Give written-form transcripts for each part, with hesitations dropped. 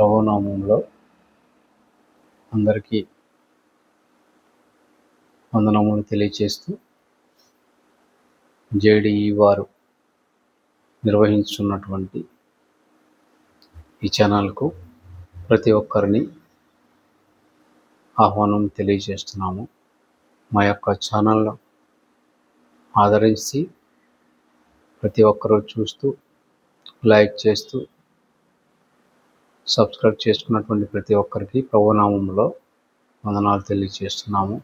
ప్రభునామంలో అందరికీ వందనములు తెలియచేస్తూ జేడీఈ వారు నిర్వహించున్నటువంటి ఈ ఛానల్కు ప్రతి ఒక్కరిని ఆహ్వానం తెలియజేస్తున్నాము. మా యొక్క ఛానల్ను ఆదరించి ప్రతి ఒక్కరూ చూస్తూ లైక్ చేస్తూ సబ్స్క్రైబ్ చేసుకున్నటువంటి ప్రతి ఒక్కరికి ప్రభునామంలో వందనాలు తెలియజేస్తున్నాము.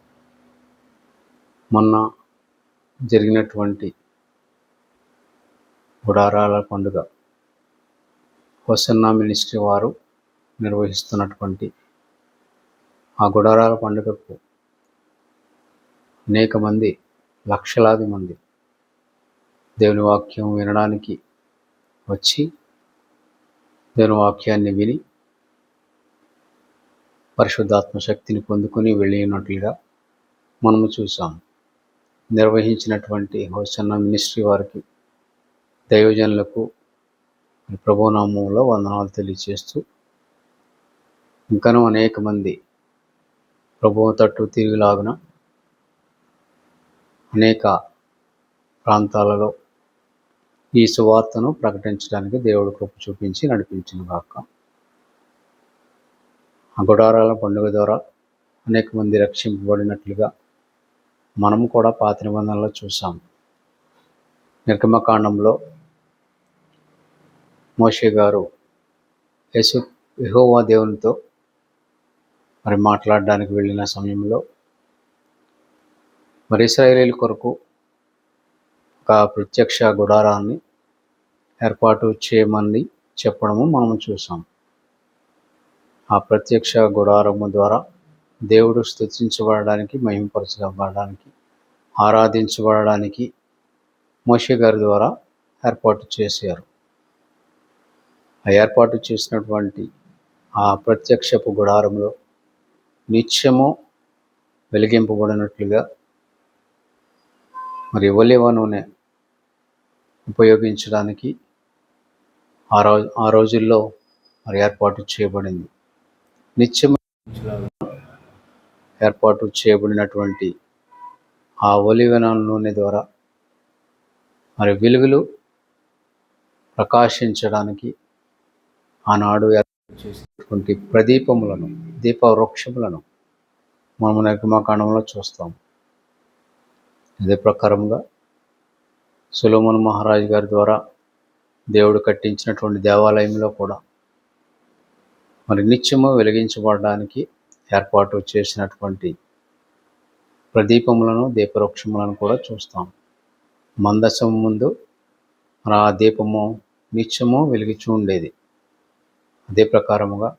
మొన్న జరిగినటువంటి గుడారాల పండుగ హోసన్నా మినిస్ట్రీ వారు నిర్వహిస్తున్నటువంటి ఆ గుడారాల పండుగకు అనేక మంది, లక్షలాది మంది దేవుని వాక్యం వినడానికి వచ్చి దేవుని వాక్యాన్ని విని పరిశుద్ధాత్మ శక్తిని పొందుకొని వెళ్ళినట్లుగా మనము చూసాము. నిర్వహించినటువంటి హోసన్నా మినిస్ట్రీ వారికి, దైవజనులకు ప్రభునామంలో వందనాలు తెలియజేస్తూ ఇంకనూ అనేక మంది ప్రభువు తట్టు తిరిగిలాగున అనేక ప్రాంతాలలో ఈ సువార్తను ప్రకటించడానికి దేవుడు కృప చూపించి నడిపించునుగాక. ఆ గుడారాల పండుగ ద్వారా అనేక మంది రక్షింపబడినట్లుగా మనము కూడా పాత నిబంధనలో చూసాము. నిర్గమకాండంలో మోషే గారు యెహోవా దేవునితో మాట్లాడడానికి వెళ్ళిన సమయంలో ఇశ్రాయేలీయుల కొరకు ఒక ప్రత్యక్ష గుడారాన్ని ఏర్పాటు చేయమని చెప్పడము మనము చూసాం. ఆ ప్రత్యక్ష గుడారము ద్వారా దేవుడు స్తుతించబడడానికి, మహిమపరచబడడానికి, ఆరాధించబడడానికి మోషే గారి ద్వారా ఏర్పాటు చేశారు. ఆ ఏర్పాటు చేసినటువంటి ఆ ప్రత్యక్షపు గుడారంలో నిత్యము వెలిగింపబడినట్లుగా ఒలీవ నూనె ఉపయోగించడానికి ఆ రోజుల్లో ఏర్పాటు చేయబడింది. నిత్యము ఏర్పాటు చేయబడినటువంటి ఆ ఒలీవ నూనె ద్వారా వెలుగులు ప్రకాశించడానికి ఆనాడు ఏర్పాటు చేసినటువంటి ప్రదీపములను, దీపవృక్షములను మనము నిర్గమకాండంలో చూస్తాం. అదే ప్రకారంగా సొలొమోను మహారాజు గారి ద్వారా దేవుడు కట్టించినటువంటి దేవాలయంలో కూడా నిత్యము వెలిగించబడడానికి ఏర్పాటు చేసినటువంటి ప్రదీపములను, దీపవృక్షములను కూడా చూస్తాం. మందసము ముందు ఆ దీపము నిత్యము వెలిగిచూ ఉండేది. అదే ప్రకారముగా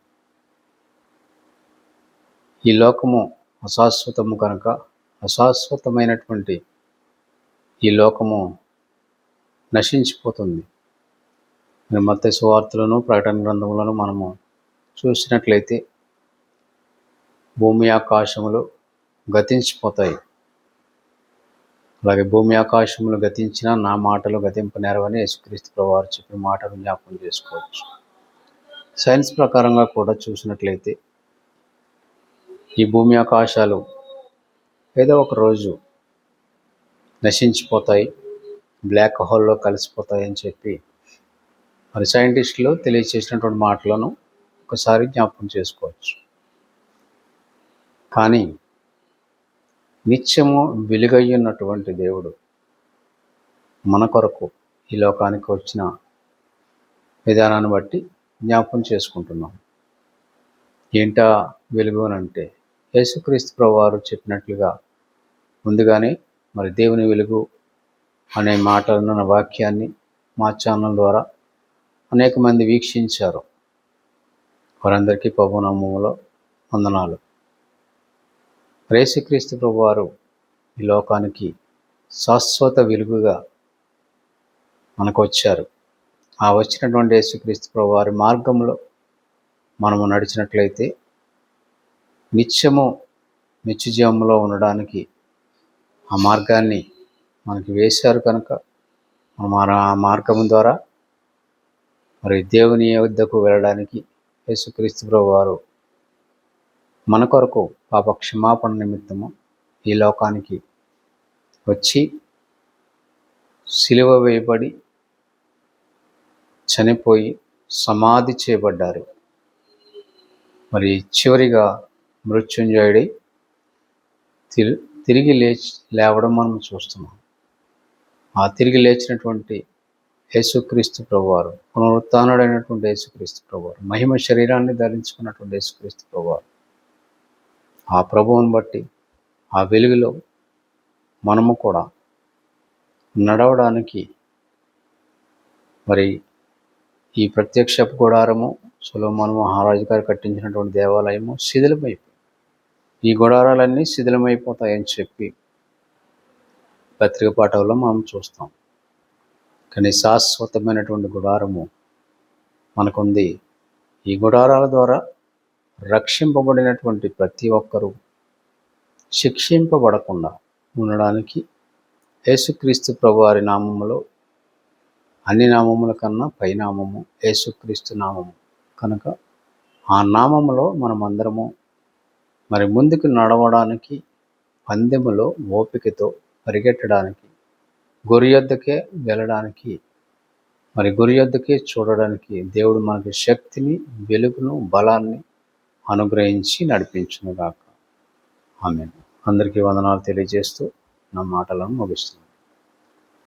ఈ లోకము అశాశ్వతము కనుక అశాశ్వతమైనటువంటి ఈ లోకము నశించిపోతుంది. మత్తయి సువార్తలను, ప్రకటన గ్రంథములను మనము చూసినట్లయితే భూమి ఆకాశములు గతించిపోతాయి. అలాగే భూమి ఆకాశములు గతించిన నా మాటలు గతింపనేరవని యేసుక్రీస్తు ప్రభువారు చెప్పిన మాటను జ్ఞాపకం చేసుకోవచ్చు. సైన్స్ ప్రకారంగా కూడా చూసినట్లయితే ఈ భూమి ఆకాశాలు ఏదో ఒక రోజు నశించిపోతాయి, బ్లాక్ హోల్లో కలిసిపోతాయి అని చెప్పి సైంటిస్టులు తెలియచేసినటువంటి మాటలను ఒకసారి జ్ఞాపకం చేసుకోవచ్చు. కానీ నిత్యము వెలుగయ్యున్నటువంటి దేవుడు మన కొరకు ఈ లోకానికి వచ్చిన విధానాన్ని బట్టి జ్ఞాపకం చేసుకుంటున్నాం. ఏంటా వెలుగు అంటే యేసుక్రీస్తు ప్రభువారు చెప్పినట్లుగా ముందుగానే దేవుని వెలుగు అనే మాటలను, వాక్యాన్ని మా ఛానల్ ద్వారా అనేక మంది వీక్షించారు. వారందరికీ ప్రభునామములో వందనాలు. యేసుక్రీస్తు ప్రభువారు ఈ లోకానికి శాశ్వత వెలుగుగా మనకు వచ్చారు. ఆ వచ్చినటువంటి యేసుక్రీస్తు ప్రభువారి మార్గంలో మనము నడిచినట్లయితే నిత్యజీవంలో ఉండడానికి ఆ మార్గాన్ని మనకి వేశారు కనుక మనం ఆ మార్గం ద్వారా దేవుని వద్దకు వెళ్ళడానికి యేసుక్రీస్తు ప్రభువారు మన కొరకు పాప క్షమాపణ నిమిత్తము ఈ లోకానికి వచ్చి సిలువ వేయబడి చనిపోయి సమాధి చేయబడ్డారు. మరి చివరిగా మృత్యుంజయుడై తిరిగి లేవడం మనం చూస్తున్నాం. ఆ తిరిగి లేచినటువంటి యేసుక్రీస్తు ప్రభువారు, పునరుత్థానుడైనటువంటి యేసుక్రీస్తు ప్రభువారు, మహిమ శరీరాన్ని ధరించుకున్నటువంటి యేసుక్రీస్తు ప్రభువారు, ఆ ప్రభువుని బట్టి ఆ వెలుగులో మనము కూడా నడవడానికి మరి ఈ ప్రత్యక్షపు గుడారము, సొలొమోను మహారాజు గారు కట్టించినటువంటి దేవాలయము శిథిలమైపోయి ఈ గుడారాలన్నీ శిథిలమైపోతాయని చెప్పి పత్రిక పాఠంలో మనం చూస్తాం. కానీ శాశ్వతమైనటువంటి గుడారము మనకుంది. ఈ గుడారాల ద్వారా రక్షింపబడినటువంటి ప్రతి ఒక్కరూ శిక్షింపబడకుండా ఉండడానికి యేసుక్రీస్తు ప్రభువారి నామములో, అన్ని నామముల కన్నా పైనామము యేసుక్రీస్తు నామము కనుక ఆ నామములో మనమందరము మరి ముందుకు నడవడానికి, పందెములో ఓపికతో పరిగెట్టడానికి, గురి యొద్దకే వెళ్ళడానికి, మరి గురి యొద్దకే చూడడానికి దేవుడు మనకి శక్తిని, వెలుగును, బలాన్ని అనుగ్రహించి నడిపించునుగాక. ఆమేన్. అందరికీ వందనాలు తెలియజేస్తూ నా మాటలను ముగిస్తున్నాను.